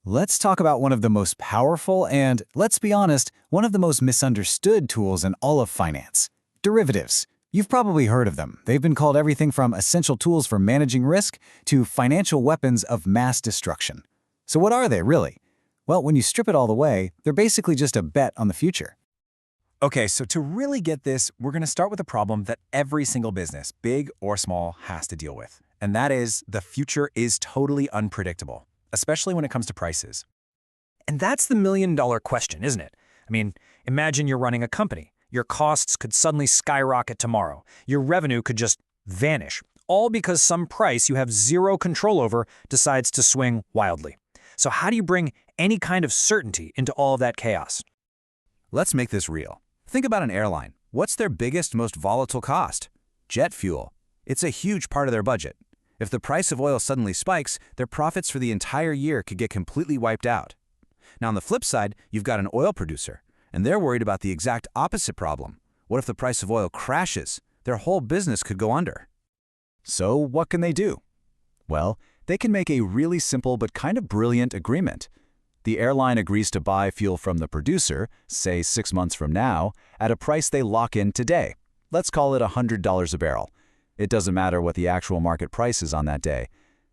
Let's talk about one of the most powerful and, let's be honest, one of the most misunderstood tools in all of finance. Derivatives. You've probably heard of them. They've been called everything from essential tools for managing risk to financial weapons of mass destruction. So what are they, really? Well, when you strip it all the way, they're basically just a bet on the future. Okay, so to really get this, we're going to start with a problem that every single business, big or small, has to deal with. And that is, the future is totally unpredictable, especially when it comes to prices. And that's the million-dollar question, isn't it? I mean, imagine you're running a company. Your costs could suddenly skyrocket tomorrow. Your revenue could just vanish, all because some price you have zero control over decides to swing wildly. So how do you bring any kind of certainty into all of that chaos? Let's make this real. Think about an airline. What's their biggest, most volatile cost? Jet fuel. It's a huge part of their budget. If the price of oil suddenly spikes, their profits for the entire year could get completely wiped out. Now, on the flip side, you've got an oil producer, and they're worried about the exact opposite problem. What if the price of oil crashes? Their whole business could go under. So what can they do? Well, they can make a really simple but kind of brilliant agreement. The airline agrees to buy fuel from the producer, say 6 months from now, at a price they lock in today. Let's call it $100 a barrel. It doesn't matter what the actual market price is on that day.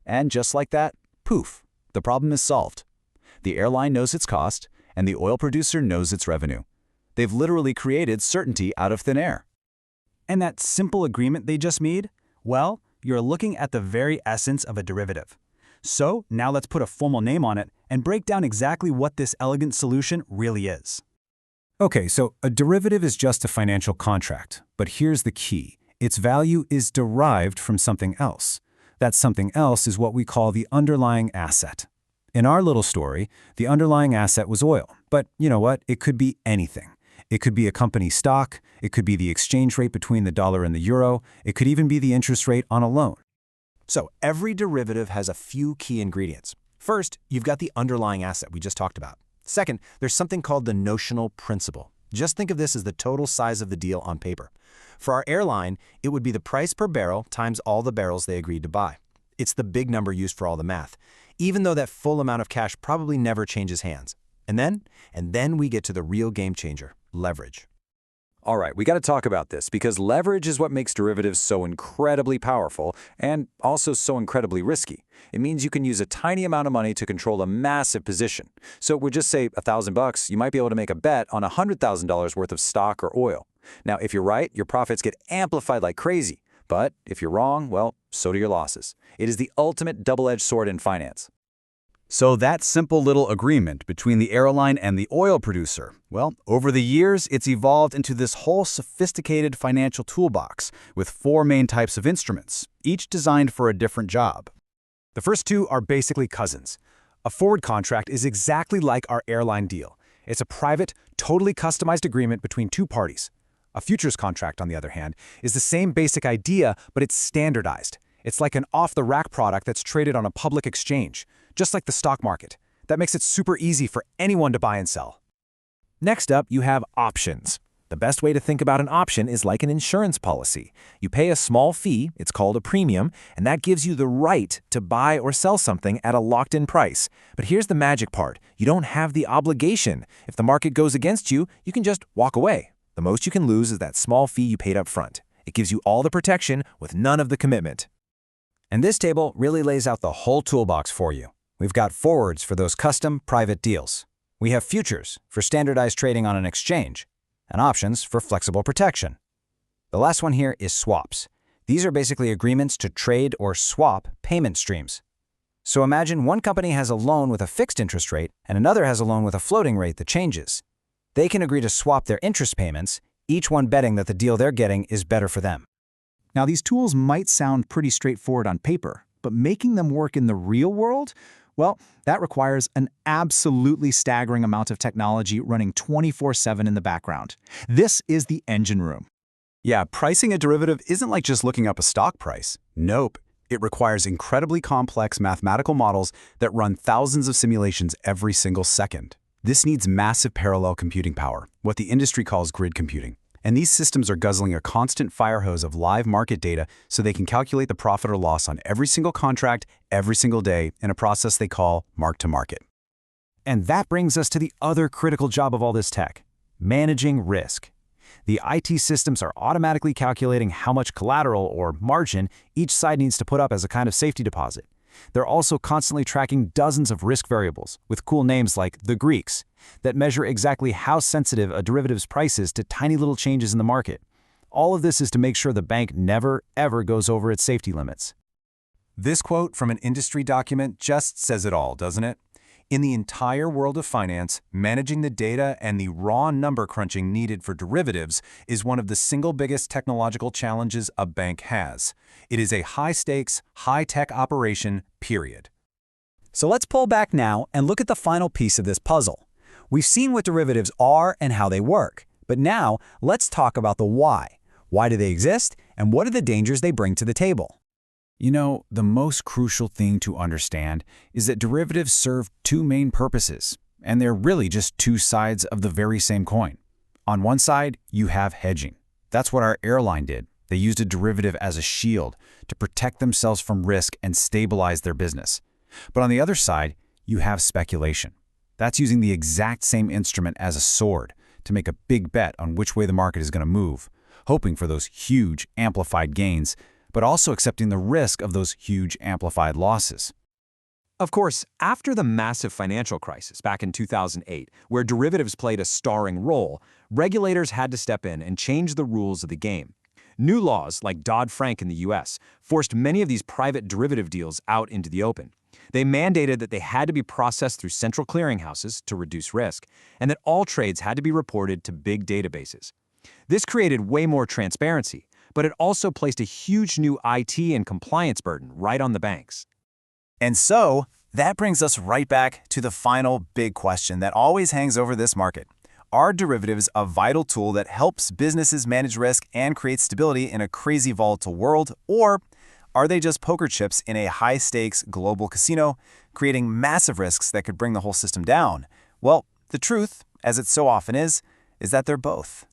And just like that, poof, the problem is solved. The airline knows its cost, and the oil producer knows its revenue. They've literally created certainty out of thin air. And that simple agreement they just made? Well, you're looking at the very essence of a derivative. So now let's put a formal name on it and break down exactly what this elegant solution really is. Okay, so a derivative is just a financial contract, but here's the key. Its value is derived from something else. That something else is what we call the underlying asset. In our little story, the underlying asset was oil, but you know what? It could be anything. It could be a company stock, it could be the exchange rate between the dollar and the euro, it could even be the interest rate on a loan. So every derivative has a few key ingredients. First, you've got the underlying asset we just talked about. Second, there's something called the notional principal. Just think of this as the total size of the deal on paper. For our airline, it would be the price per barrel times all the barrels they agreed to buy. It's the big number used for all the math, even though that full amount of cash probably never changes hands. And then we get to the real game changer, leverage. All right, we got to talk about this because leverage is what makes derivatives so incredibly powerful and also so incredibly risky. It means you can use a tiny amount of money to control a massive position. So we'll just say $1,000, you might be able to make a bet on $100,000 worth of stock or oil. Now, if you're right, your profits get amplified like crazy. But if you're wrong, well, so do your losses. It is the ultimate double-edged sword in finance. So that simple little agreement between the airline and the oil producer, well, over the years, it's evolved into this whole sophisticated financial toolbox with 4 main types of instruments, each designed for a different job. The first two are basically cousins. A forward contract is exactly like our airline deal. It's a private, totally customized agreement between two parties. A futures contract, on the other hand, is the same basic idea, but it's standardized. It's like an off-the-rack product that's traded on a public exchange, just like the stock market. That makes it super easy for anyone to buy and sell. Next up, you have options. The best way to think about an option is like an insurance policy. You pay a small fee, it's called a premium, and that gives you the right to buy or sell something at a locked-in price. But here's the magic part. You don't have the obligation. If the market goes against you, you can just walk away. The most you can lose is that small fee you paid up front. It gives you all the protection with none of the commitment. And this table really lays out the whole toolbox for you. We've got forwards for those custom private deals. We have futures for standardized trading on an exchange, and options for flexible protection. The last one here is swaps. These are basically agreements to trade or swap payment streams. So imagine one company has a loan with a fixed interest rate and another has a loan with a floating rate that changes. They can agree to swap their interest payments, each one betting that the deal they're getting is better for them. Now, these tools might sound pretty straightforward on paper, but making them work in the real world, well, that requires an absolutely staggering amount of technology running 24/7 in the background. This is the engine room. Yeah, pricing a derivative isn't like just looking up a stock price. Nope. It requires incredibly complex mathematical models that run thousands of simulations every single second. This needs massive parallel computing power, what the industry calls grid computing. And these systems are guzzling a constant fire hose of live market data so they can calculate the profit or loss on every single contract, every single day, in a process they call mark-to-market. And that brings us to the other critical job of all this tech: managing risk. The IT systems are automatically calculating how much collateral or margin each side needs to put up as a kind of safety deposit. They're also constantly tracking dozens of risk variables, with cool names like the Greeks, that measure exactly how sensitive a derivative's price is to tiny little changes in the market. All of this is to make sure the bank never, ever goes over its safety limits. This quote from an industry document just says it all, doesn't it? In the entire world of finance, managing the data and the raw number crunching needed for derivatives is one of the single biggest technological challenges a bank has. It is a high-stakes, high-tech operation, period. So let's pull back now and look at the final piece of this puzzle. We've seen what derivatives are and how they work, but now let's talk about the why. Why do they exist, and what are the dangers they bring to the table? You know, the most crucial thing to understand is that derivatives serve two main purposes, and they're really just two sides of the very same coin. On one side, you have hedging. That's what our airline did. They used a derivative as a shield to protect themselves from risk and stabilize their business. But on the other side, you have speculation. That's using the exact same instrument as a sword to make a big bet on which way the market is going to move, hoping for those huge amplified gains, but also accepting the risk of those huge amplified losses. Of course, after the massive financial crisis back in 2008, where derivatives played a starring role, regulators had to step in and change the rules of the game. New laws, like Dodd-Frank in the US, forced many of these private derivative deals out into the open. They mandated that they had to be processed through central clearinghouses to reduce risk, and that all trades had to be reported to big databases. This created way more transparency, but it also placed a huge new IT and compliance burden right on the banks. And so, that brings us right back to the final big question that always hangs over this market. Are derivatives a vital tool that helps businesses manage risk and create stability in a crazy volatile world, or are they just poker chips in a high-stakes global casino, creating massive risks that could bring the whole system down? Well, the truth, as it so often is that they're both.